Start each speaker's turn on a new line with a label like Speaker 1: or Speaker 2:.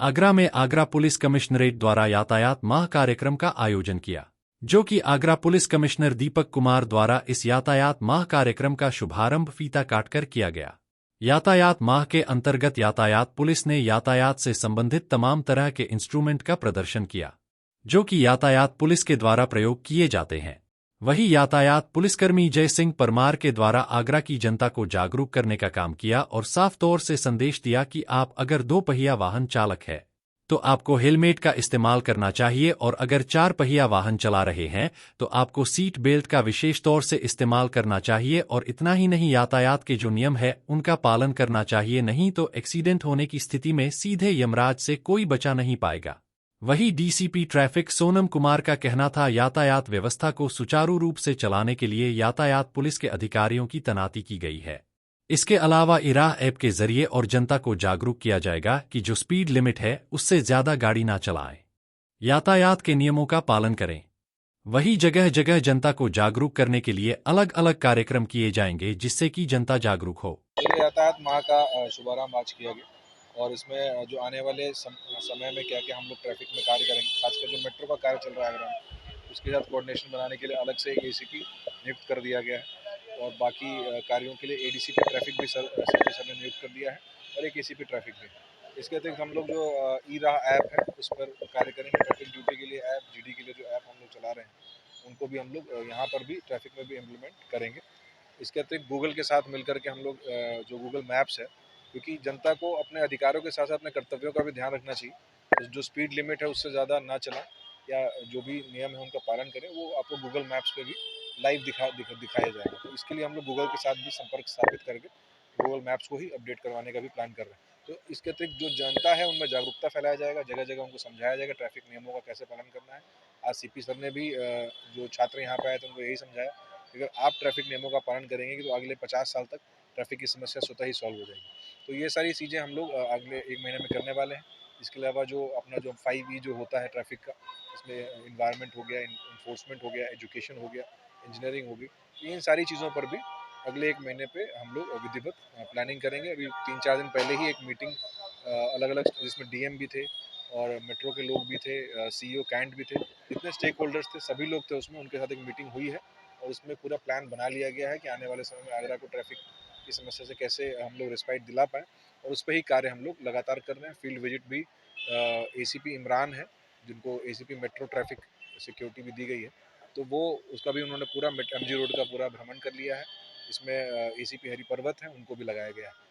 Speaker 1: आगरा में Agra police commissionerate द्वारा यातायात माह कार्यक्रम का आयोजन किया, जो कि आगरा पुलिस कमिश्नर दीपक कुमार द्वारा इस यातायात माह कार्यक्रम का शुभारंभ फीता काटकर किया गया। यातायात माह के अंतर्गत यातायात पुलिस ने यातायात से संबंधित तमाम तरह के इंस्ट्रूमेंट का प्रदर्शन किया, जो कि यातायात पुलिस के द्वारा प्रयोग किए जाते हैं। वहीं यातायात पुलिसकर्मी जय सिंह परमार के द्वारा आगरा की जनता को जागरूक करने का काम किया और साफ तौर से संदेश दिया कि आप अगर 2 पहिया वाहन चालक है तो आपको हेलमेट का इस्तेमाल करना चाहिए और अगर 4 पहिया वाहन चला रहे हैं तो आपको सीट बेल्ट का विशेष तौर से इस्तेमाल करना चाहिए और इतना ही नहीं, यातायात के जो नियम है उनका पालन करना चाहिए, नहीं तो एक्सीडेंट होने की स्थिति में सीधे यमराज से कोई बचा नहीं पाएगा। वहीं डीसीपी ट्रैफिक सोनम कुमार का कहना था, यातायात व्यवस्था को सुचारू रूप से चलाने के लिए यातायात पुलिस के अधिकारियों की तैनाती की गई है। इसके अलावा इराह ऐप के जरिए और जनता को जागरूक किया जाएगा कि जो स्पीड लिमिट है उससे ज्यादा गाड़ी ना चलाएं, यातायात के नियमों का पालन करें। वहीं जगह जगह जनता को जागरूक करने के लिए अलग अलग कार्यक्रम किए जाएंगे जिससे कि जनता जागरूक हो।
Speaker 2: यातायात माह का शुभारंभ आज किया गया और इसमें जो आने वाले समय में क्या क्या हम लोग ट्रैफिक में कार्य करेंगे, खासकर जो मेट्रो का कार्य चल रहा है आगरा में, उसके साथ कोऑर्डिनेशन बनाने के लिए अलग से एक एसीपी नियुक्त कर दिया गया है और बाकी कार्यों के लिए एडीसीपी ट्रैफिक भी संजय सर ने नियुक्त कर दिया है और एक एसीपी ट्रैफिक भी। इसके अतिरिक्त हम लोग जो ई राह ऐप है उस पर कार्य करेंगे। ट्रैफिक ड्यूटी के लिए ऐप, जीडी के लिए जो ऐप हम लोग चला रहे हैं उनको भी हम लोग यहाँ पर भी ट्रैफिक में भी इम्प्लीमेंट करेंगे। इसके अतिरिक्त गूगल के साथ मिलकर के हम लोग जो गूगल मैप्स है, क्योंकि जनता को अपने अधिकारों के साथ साथ अपने कर्तव्यों का भी ध्यान रखना चाहिए, तो जो स्पीड लिमिट है उससे ज़्यादा ना चला या जो भी नियम है उनका पालन करें, वो आपको गूगल मैप्स पे भी लाइव दिखाया जाएगा। तो इसके लिए हम लोग गूगल के साथ भी संपर्क स्थापित करके गूगल मैप्स को ही अपडेट करवाने का भी प्लान कर रहे हैं। तो इसके अतिरिक्त जो जनता है उनमें जागरूकता फैलाया जाएगा, जगह जगह उनको समझाया जाएगा ट्रैफिक नियमों का कैसे पालन करना है। आज सीपी सर ने भी जो छात्र यहाँ पे आए थे उनको यही समझाया, अगर आप ट्रैफिक नियमों का पालन करेंगे तो अगले 50 साल तक ट्रैफिक की समस्या स्वतः ही सॉल्व हो जाएगी। तो ये सारी चीज़ें हम लोग अगले 1 महीने में करने वाले हैं। इसके अलावा जो अपना जो 5E जो होता है ट्रैफिक का, इसमें इन्वायरमेंट हो गया, इन्फोर्समेंट हो गया, एजुकेशन हो गया, इंजीनियरिंग होगी, तो इन सारी चीज़ों पर भी अगले 1 महीने पे हम लोग विधिवत प्लानिंग करेंगे। अभी 3-4 दिन पहले ही एक मीटिंग अलग अलग, जिसमें डीएम भी थे और मेट्रो के लोग भी थे, सीईओ कैंट भी थे, जितने स्टेक होल्डर्स थे सभी लोग थे उसमें, उनके साथ एक मीटिंग हुई है और उसमें पूरा प्लान बना लिया गया है कि आने वाले समय में आगरा को ट्रैफिक की समस्या से कैसे हम लोग रिस्पाइट दिला पाएँ और उस पर ही कार्य हम लोग लगातार कर रहे हैं। फील्ड विजिट भी एसीपी इमरान है, जिनको एसीपी मेट्रो ट्रैफिक सिक्योरिटी भी दी गई है, तो वो उसका भी उन्होंने पूरा एमजी रोड का पूरा भ्रमण कर लिया है। इसमें एसीपी हरि पर्वत है, उनको भी लगाया गया है।